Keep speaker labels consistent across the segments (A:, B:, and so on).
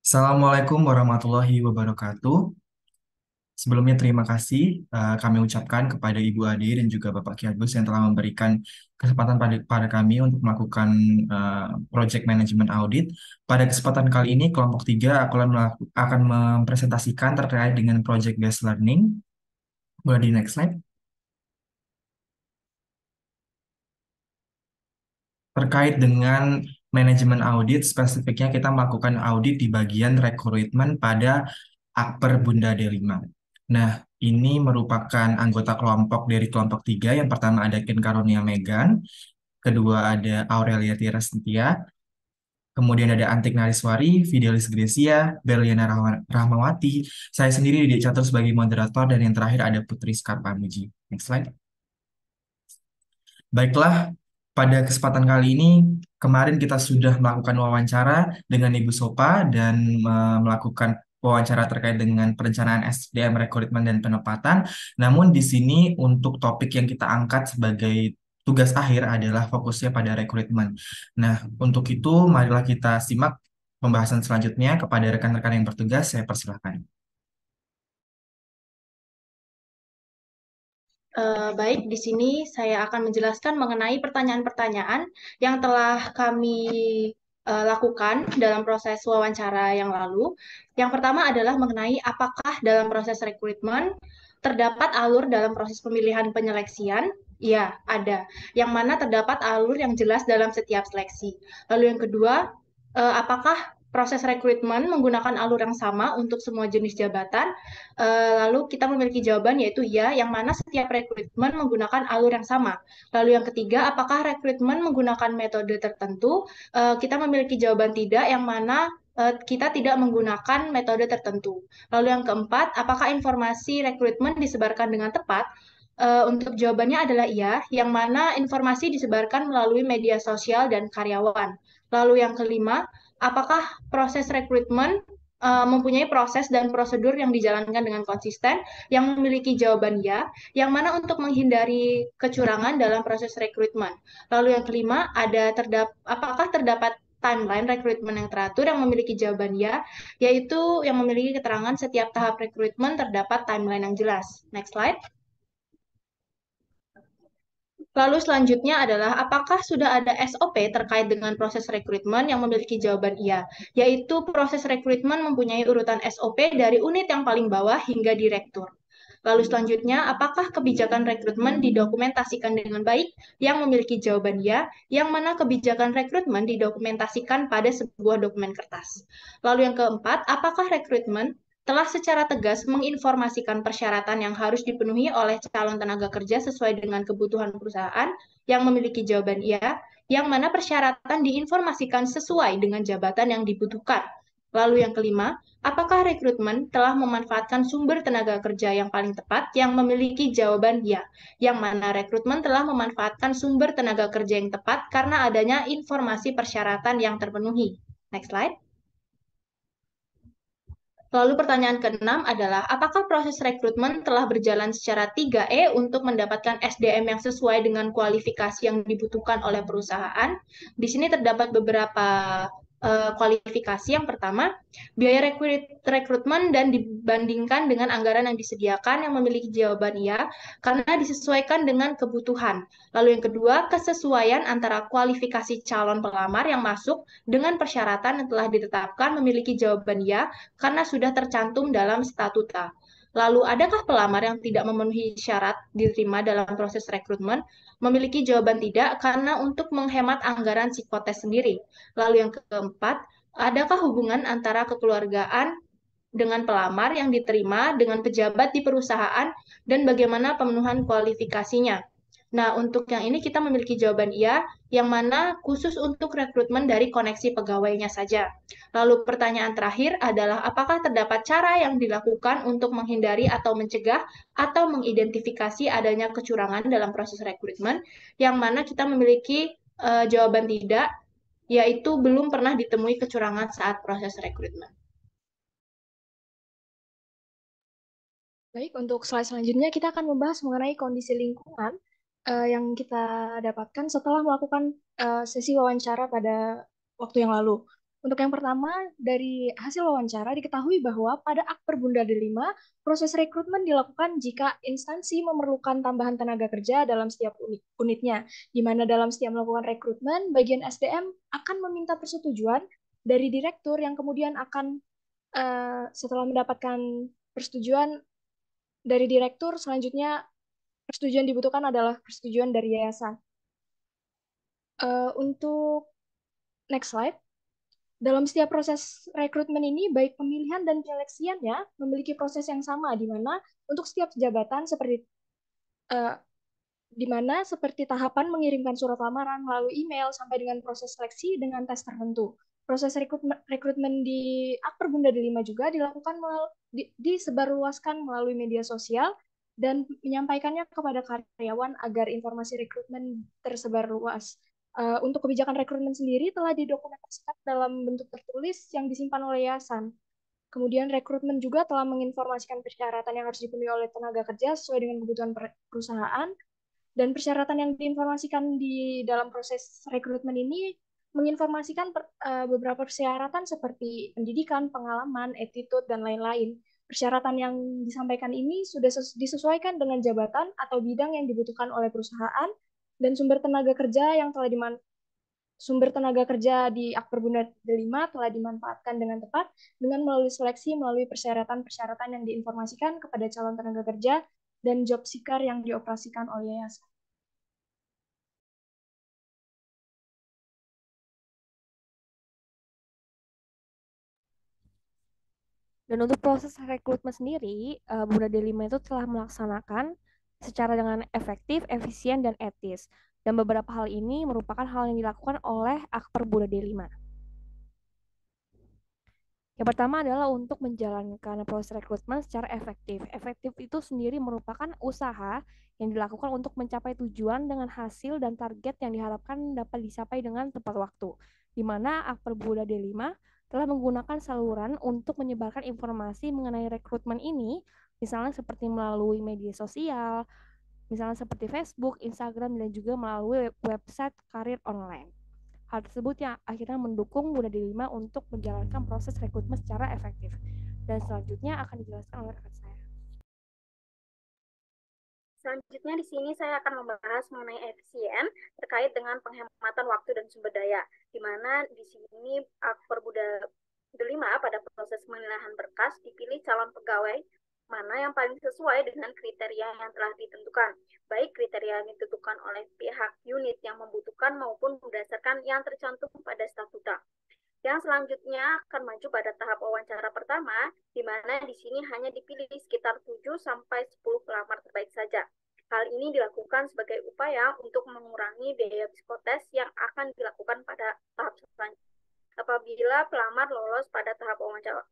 A: Assalamualaikum warahmatullahi wabarakatuh. Sebelumnya terima kasih kami ucapkan kepada Ibu Ade dan juga Bapak Kiagus yang telah memberikan kesempatan pada kami untuk melakukan project management audit. Pada kesempatan kali ini kelompok 3 akan mempresentasikan terkait dengan project based learning. Boleh di next slide. Terkait dengan manajemen audit, spesifiknya kita melakukan audit di bagian rekrutmen pada Akper Bunda D5. Nah, ini merupakan anggota kelompok dari kelompok 3. Yang pertama ada Ken Karunia Megan, kedua ada Aurelia Tira Setia, kemudian ada Antik Nariswari, Fidelis Grecia, Berliana Rahmawati, saya sendiri Didik Catur sebagai moderator, dan yang terakhir ada Putri Skarpamuji. Next slide. Baiklah, pada kesempatan kali ini, kemarin kita sudah melakukan wawancara dengan Ibu Sopa dan melakukan wawancara terkait dengan perencanaan SDM rekrutmen dan penempatan. Namun di sini untuk topik yang kita angkat sebagai tugas akhir adalah fokusnya pada rekrutmen. Nah, untuk itu marilah kita simak pembahasan selanjutnya kepada rekan-rekan yang bertugas. Saya persilahkan.
B: Baik, di sini saya akan menjelaskan mengenai pertanyaan-pertanyaan yang telah kami lakukan dalam proses wawancara yang lalu. Yang pertama adalah mengenai apakah dalam proses rekrutmen terdapat alur dalam proses pemilihan penyeleksian? Ya, ada. Yang mana terdapat alur yang jelas dalam setiap seleksi. Lalu yang kedua, apakah proses rekrutmen menggunakan alur yang sama untuk semua jenis jabatan? Lalu kita memiliki jawaban yaitu ya, yang mana setiap rekrutmen menggunakan alur yang sama. Lalu yang ketiga, apakah rekrutmen menggunakan metode tertentu? Kita memiliki jawaban tidak, yang mana kita tidak menggunakan metode tertentu. Lalu yang keempat, apakah informasi rekrutmen disebarkan dengan tepat? Untuk jawabannya adalah iya, yang mana informasi disebarkan melalui media sosial dan karyawan. Lalu yang kelima, apakah proses rekrutmen mempunyai proses dan prosedur yang dijalankan dengan konsisten, yang memiliki jawaban ya, yang mana untuk menghindari kecurangan dalam proses rekrutmen. Lalu yang kelima, apakah terdapat timeline rekrutmen yang teratur, yang memiliki jawaban ya, yaitu yang memiliki keterangan setiap tahap rekrutmen terdapat timeline yang jelas. Next slide. Lalu selanjutnya adalah apakah sudah ada SOP terkait dengan proses rekrutmen, yang memiliki jawaban iya, yaitu proses rekrutmen mempunyai urutan SOP dari unit yang paling bawah hingga direktur. Lalu selanjutnya, apakah kebijakan rekrutmen didokumentasikan dengan baik, yang memiliki jawaban ya, yang mana kebijakan rekrutmen didokumentasikan pada sebuah dokumen kertas. Lalu yang keempat, apakah rekrutmen telah secara tegas menginformasikan persyaratan yang harus dipenuhi oleh calon tenaga kerja sesuai dengan kebutuhan perusahaan, yang memiliki jawaban iya, yang mana persyaratan diinformasikan sesuai dengan jabatan yang dibutuhkan. Lalu yang kelima, apakah rekrutmen telah memanfaatkan sumber tenaga kerja yang paling tepat, yang memiliki jawaban ya, yang mana rekrutmen telah memanfaatkan sumber tenaga kerja yang tepat karena adanya informasi persyaratan yang terpenuhi. Next slide. Lalu pertanyaan keenam adalah, apakah proses rekrutmen telah berjalan secara 3E untuk mendapatkan SDM yang sesuai dengan kualifikasi yang dibutuhkan oleh perusahaan? Di sini terdapat beberapa kualifikasi. Yang pertama, biaya rekrutmen dan dibandingkan dengan anggaran yang disediakan, yang memiliki jawaban iya, karena disesuaikan dengan kebutuhan. Lalu yang kedua, kesesuaian antara kualifikasi calon pelamar yang masuk dengan persyaratan yang telah ditetapkan, memiliki jawaban iya, karena sudah tercantum dalam statuta. Lalu, adakah pelamar yang tidak memenuhi syarat diterima dalam proses rekrutmen? Memiliki jawaban tidak, karena untuk menghemat anggaran psikotes sendiri. Lalu yang keempat, adakah hubungan antara kekeluargaan dengan pelamar yang diterima dengan pejabat di perusahaan dan bagaimana pemenuhan kualifikasinya? Nah, untuk yang ini kita memiliki jawaban iya, yang mana khusus untuk rekrutmen dari koneksi pegawainya saja. Lalu pertanyaan terakhir adalah apakah terdapat cara yang dilakukan untuk menghindari atau mencegah atau mengidentifikasi adanya kecurangan dalam proses rekrutmen, yang mana kita memiliki jawaban tidak, yaitu belum pernah ditemui kecurangan saat proses rekrutmen.
C: Baik, untuk slide selanjutnya kita akan membahas mengenai kondisi lingkungan yang kita dapatkan setelah melakukan sesi wawancara pada waktu yang lalu. Untuk yang pertama, dari hasil wawancara diketahui bahwa pada Akper Bunda D5, proses rekrutmen dilakukan jika instansi memerlukan tambahan tenaga kerja dalam setiap unitnya, di mana dalam setiap melakukan rekrutmen, bagian SDM akan meminta persetujuan dari direktur yang kemudian akan setelah mendapatkan persetujuan dari direktur, selanjutnya persetujuan dibutuhkan adalah persetujuan dari yayasan. Untuk next slide. Dalam setiap proses rekrutmen ini, baik pemilihan dan penyeleksiannya memiliki proses yang sama, di mana untuk setiap jabatan uh, seperti tahapan mengirimkan surat lamaran melalui email sampai dengan proses seleksi dengan tes tertentu. Proses rekrutmen di Akper Bunda D5 juga dilakukan disebarluaskan melalui media sosial dan menyampaikannya kepada karyawan agar informasi rekrutmen tersebar luas. Untuk kebijakan rekrutmen sendiri telah didokumentasikan dalam bentuk tertulis yang disimpan oleh yayasan. Kemudian rekrutmen juga telah menginformasikan persyaratan yang harus dipenuhi oleh tenaga kerja sesuai dengan kebutuhan perusahaan, dan persyaratan yang diinformasikan di dalam proses rekrutmen ini menginformasikan beberapa persyaratan seperti pendidikan, pengalaman, attitude, dan lain-lain. Persyaratan yang disampaikan ini sudah disesuaikan dengan jabatan atau bidang yang dibutuhkan oleh perusahaan dan sumber tenaga kerja yang telah sumber tenaga kerja di Akper Bunda D5 telah dimanfaatkan dengan tepat dengan melalui seleksi melalui persyaratan-persyaratan yang diinformasikan kepada calon tenaga kerja dan job seeker yang dioperasikan oleh yayasan.
D: Dan untuk proses rekrutmen sendiri, Bunda D5 itu telah melaksanakan secara dengan efektif, efisien, dan etis. Dan beberapa hal ini merupakan hal yang dilakukan oleh Akper Bunda D5. Yang pertama adalah untuk menjalankan proses rekrutmen secara efektif. Efektif itu sendiri merupakan usaha yang dilakukan untuk mencapai tujuan dengan hasil dan target yang diharapkan dapat dicapai dengan tepat waktu. Di mana Akper Bunda D5 telah menggunakan saluran untuk menyebarkan informasi mengenai rekrutmen ini, misalnya seperti melalui media sosial, misalnya seperti Facebook, Instagram, dan juga melalui website karir online. Hal tersebut yang akhirnya mendukung Bunda D5 untuk menjalankan proses rekrutmen secara efektif. Dan selanjutnya akan dijelaskan oleh rekan saya.
E: Selanjutnya di sini saya akan membahas mengenai efisien terkait dengan penghematan waktu dan sumber daya, di mana di sini Akper Bunda D5 pada proses pemilihan berkas dipilih calon pegawai mana yang paling sesuai dengan kriteria yang telah ditentukan, baik kriteria yang ditentukan oleh pihak unit yang membutuhkan maupun berdasarkan yang tercantum pada statuta. Yang selanjutnya akan maju pada tahap wawancara pertama, di mana di sini hanya dipilih sekitar 7 sampai 10 pelamar terbaik saja. Hal ini dilakukan sebagai upaya untuk mengurangi biaya psikotes yang akan dilakukan pada tahap selanjutnya. Apabila pelamar lolos pada tahap wawancara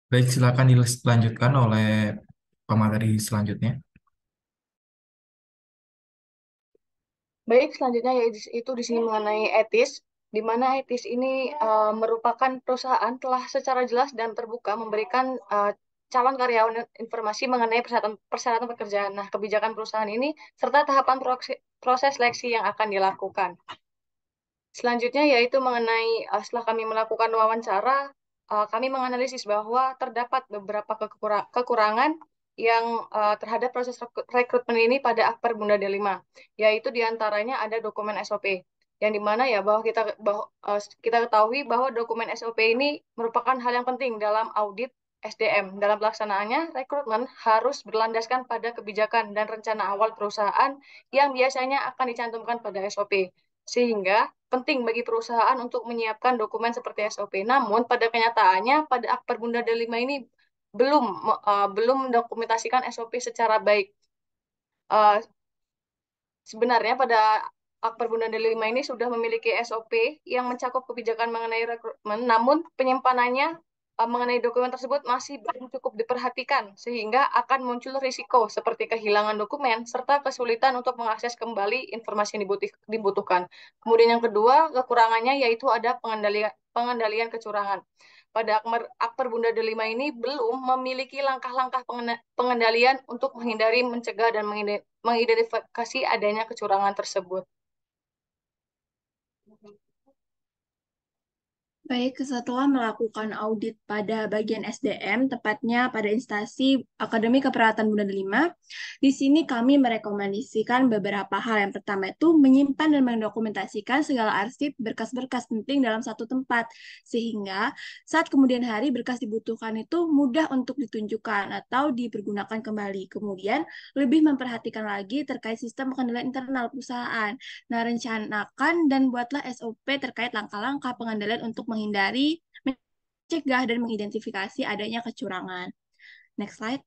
A: Baik, silakan dilanjutkan oleh pemateri selanjutnya.
F: Baik, selanjutnya yaitu di sini mengenai etis, di mana etis ini merupakan perusahaan telah secara jelas dan terbuka memberikan calon karyawan informasi mengenai persyaratan pekerjaan. Nah, kebijakan perusahaan ini serta tahapan proses seleksi yang akan dilakukan. Selanjutnya yaitu mengenai setelah kami melakukan wawancara, kami menganalisis bahwa terdapat beberapa kekurangan yang terhadap proses rekrutmen ini pada Akper Bunda D5, yaitu diantaranya ada dokumen SOP, yang dimana ya bahwa kita ketahui bahwa dokumen SOP ini merupakan hal yang penting dalam audit SDM. Dalam pelaksanaannya, rekrutmen harus berlandaskan pada kebijakan dan rencana awal perusahaan yang biasanya akan dicantumkan pada SOP. Sehingga penting bagi perusahaan untuk menyiapkan dokumen seperti SOP. Namun pada kenyataannya pada Akper Bunda D5 ini belum mendokumentasikan SOP secara baik. Sebenarnya pada Akper Bunda D5 ini sudah memiliki SOP yang mencakup kebijakan mengenai rekrutmen, namun penyimpanannya mengenai dokumen tersebut masih belum cukup diperhatikan, sehingga akan muncul risiko seperti kehilangan dokumen, serta kesulitan untuk mengakses kembali informasi yang dibutuhkan. Kemudian yang kedua, kekurangannya yaitu ada pengendalian kecurangan. Pada Akper Bunda Delima ini belum memiliki langkah-langkah pengendalian untuk menghindari, mencegah, dan mengidentifikasi adanya kecurangan tersebut.
G: Baik, setelah melakukan audit pada bagian SDM, tepatnya pada instansi Akademi Keperawatan Bunda Delima, di sini kami merekomendasikan beberapa hal. Yang pertama itu menyimpan dan mendokumentasikan segala arsip berkas-berkas penting dalam satu tempat, sehingga saat kemudian hari berkas dibutuhkan itu mudah untuk ditunjukkan atau dipergunakan kembali. Kemudian lebih memperhatikan lagi terkait sistem pengendalian internal perusahaan. Nah, rencanakan dan buatlah SOP terkait langkah-langkah pengendalian untuk menghindari, mencegah, dan mengidentifikasi adanya kecurangan. Next slide.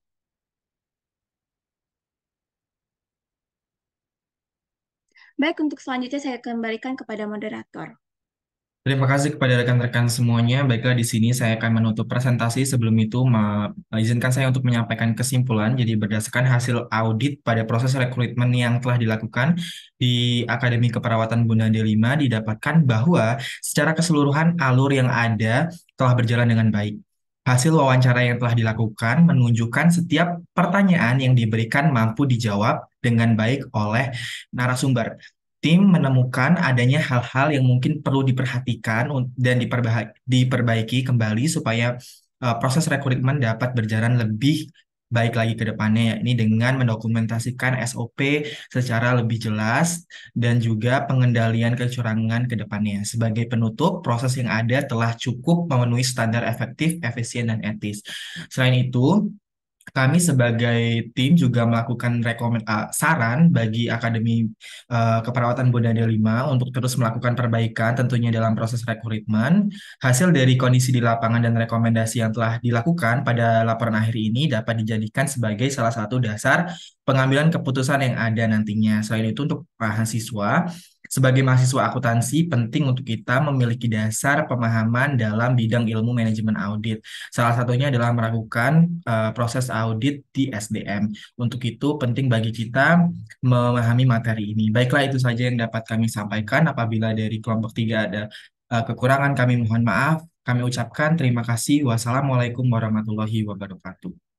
G: Baik, untuk selanjutnya saya kembalikan kepada moderator.
A: Terima kasih kepada rekan-rekan semuanya. Baiklah, di sini saya akan menutup presentasi. Sebelum itu, izinkan saya untuk menyampaikan kesimpulan. Jadi, berdasarkan hasil audit pada proses rekrutmen yang telah dilakukan di Akademi Keperawatan Bunda Delima, didapatkan bahwa secara keseluruhan alur yang ada telah berjalan dengan baik. Hasil wawancara yang telah dilakukan menunjukkan setiap pertanyaan yang diberikan mampu dijawab dengan baik oleh narasumber. Tim menemukan adanya hal-hal yang mungkin perlu diperhatikan dan diperbaiki kembali supaya proses rekrutmen dapat berjalan lebih baik lagi ke depannya, yakni dengan mendokumentasikan SOP secara lebih jelas dan juga pengendalian kecurangan ke depannya. Sebagai penutup, proses yang ada telah cukup memenuhi standar efektif, efisien, dan etis. Selain itu, kami sebagai tim juga melakukan saran bagi Akademi Keperawatan Bunda Delima untuk terus melakukan perbaikan tentunya dalam proses rekrutmen. Hasil dari kondisi di lapangan dan rekomendasi yang telah dilakukan pada laporan akhir ini dapat dijadikan sebagai salah satu dasar pengambilan keputusan yang ada nantinya. Selain itu, untuk mahasiswa, sebagai mahasiswa akuntansi, penting untuk kita memiliki dasar pemahaman dalam bidang ilmu manajemen audit. Salah satunya adalah melakukan proses audit di SDM. Untuk itu, penting bagi kita memahami materi ini. Baiklah, itu saja yang dapat kami sampaikan. Apabila dari kelompok 3 ada kekurangan, kami mohon maaf. Kami ucapkan terima kasih. Wassalamualaikum warahmatullahi wabarakatuh.